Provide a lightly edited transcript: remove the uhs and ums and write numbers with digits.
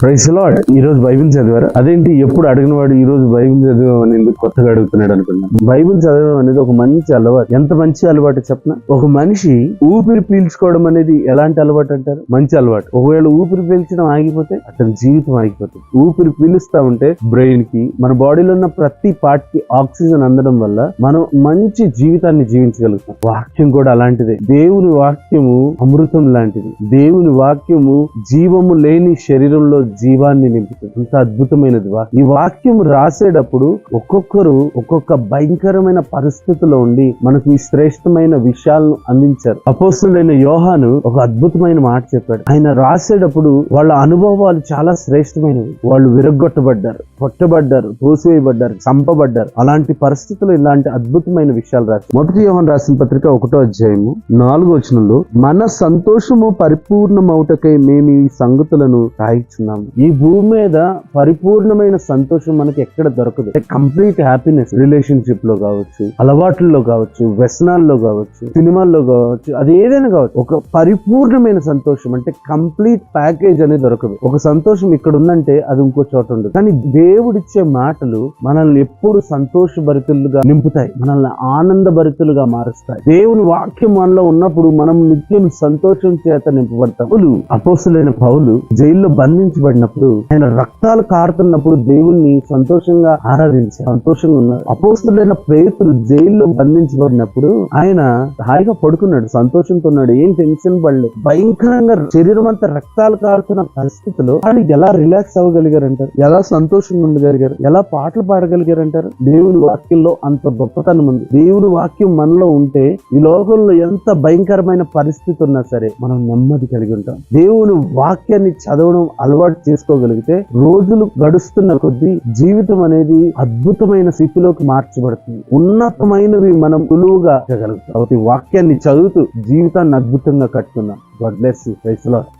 Praise lord. ఈ రోజు Bible చదివారు? అదేంటి ఎప్పుడు అడిగిన వాడు ఈ రోజు బైబిల్ చదివామని ఎందుకు కొత్తగా అడుగుతున్నాడు అనుకున్నాను. బైబిల్ చదవడం అనేది ఒక మంచి అలవాటు. ఎంత మంచి అలవాటు చెప్పనా? ఒక మనిషి ఊపిరి పీల్చుకోవడం అనేది ఎలాంటి అలవాటు అంటారు? మంచి అలవాటు. ఒకవేళ ఊపిరి పీల్చడం ఆగిపోతే అతని జీవితం ఆగిపోతుంది. ఊపిరి పీలుస్తా ఉంటే బ్రెయిన్ కి, మన బాడీలో ఉన్న ప్రతి పార్ట్ కి ఆక్సిజన్ అందడం వల్ల మనం మంచి జీవితాన్ని జీవించగలుగుతాం. వాక్యం కూడా అలాంటిదే. దేవుని వాక్యము అమృతం లాంటిది. దేవుని వాక్యము జీవము లేని శరీరంలో జీవాన్ని నింపుతుంది. అంత అద్భుతమైనది. ఈ వాక్యం రాసేటప్పుడు ఒక్కొక్కరు ఒక్కొక్క భయంకరమైన పరిస్థితిలో ఉండి మనకు ఈ శ్రేష్టమైన విషయాలను అందించారు. అపోస్తలుడైన యోహాను ఒక అద్భుతమైన మాట చెప్పాడు. ఆయన రాసేటప్పుడు వాళ్ళ అనుభవాలు చాలా శ్రేష్టమైనవి. వాళ్ళు విరగ్గొట్టబడ్డారు, కొట్టబడ్డారు, తోసివేయబడ్డారు, చంపబడ్డారు. అలాంటి పరిస్థితుల్లో ఇలాంటి అద్భుతమైన విషయాలు రాశారు. మొదటి యోహాను రాసిన పత్రిక 1వ అధ్యాయము 4వ వచనంలో, మన సంతోషము పరిపూర్ణమౌటకై మేము ఈ సంగతులను రాయిచున్నాము. ఈ భూమి మీద పరిపూర్ణమైన సంతోషం మనకి ఎక్కడ దొరకదు. కంప్లీట్ హ్యాపీనెస్ రిలేషన్షిప్ లో కావచ్చు, అలవాట్లలో కావచ్చు, వ్యసనాల్లో కావచ్చు, సినిమాల్లో కావచ్చు, అది ఏదైనా కావచ్చు. ఒక పరిపూర్ణమైన సంతోషం అంటే కంప్లీట్ ప్యాకేజ్ అనేది దొరకదు. ఒక సంతోషం ఇక్కడ ఉందంటే అది ఇంకో చోట ఉండదు. కానీ దేవుడిచ్చే మాటలు మనల్ని ఎప్పుడు సంతోషభరితులుగా నింపుతాయి, మనల్ని ఆనందభరితులుగా మారుస్తాయి. దేవుని వాక్యం మనలో ఉన్నప్పుడు మనం నిత్యం సంతోషం చేత నింపబడతాం. అపోస్తలుడైన పౌలు జైల్లో బంధించబడినప్పుడు, ఆయన రక్తాలు కారుతున్నప్పుడు దేవుణ్ణి సంతోషంగా ఆరాధించారు, సంతోషంగా ఉన్నారు. అపోస్తలుడైన పేతురు జైల్లో బంధించబడినప్పుడు ఆయన హాయిగా పడుకున్నాడు, సంతోషంతో ఉన్నాడు, ఏం టెన్షన్ పడలేదు. భయంకరంగా శరీరం అంతా రక్తాలు కారుతున్న పరిస్థితిలో ఆయన ఎలా రిలాక్స్ అవ్వగలిగారంటారు? ఎలా సంతోషంగా ఉండగలిగారు? ఎలా పాటలు పాడగలిగారంటారు? దేవుని వాక్యంలో అంత గొప్పతనం ఉంది. దేవుని వాక్యం మనలో ఉంటే ఈ లోకంలో ఎంత భయంకరమైన పరిస్థితి ఉన్నా సరే మనం నెమ్మది కలిగి ఉంటాం. దేవుని వాక్యాన్ని చదవడం అలవాటు చేసుకోగలిగితే రోజులు గడుస్తున్న కొద్దీ జీవితం అనేది అద్భుతమైన స్థితిలోకి మార్చబడుతుంది. ఉన్నతమైనవి మనం సులువుగా చేయగలుగుతాం. కాబట్టి వాక్యాన్ని చదువుతూ జీవితాన్ని అద్భుతంగా కట్టుకుందాం. God bless you. Praise the lord.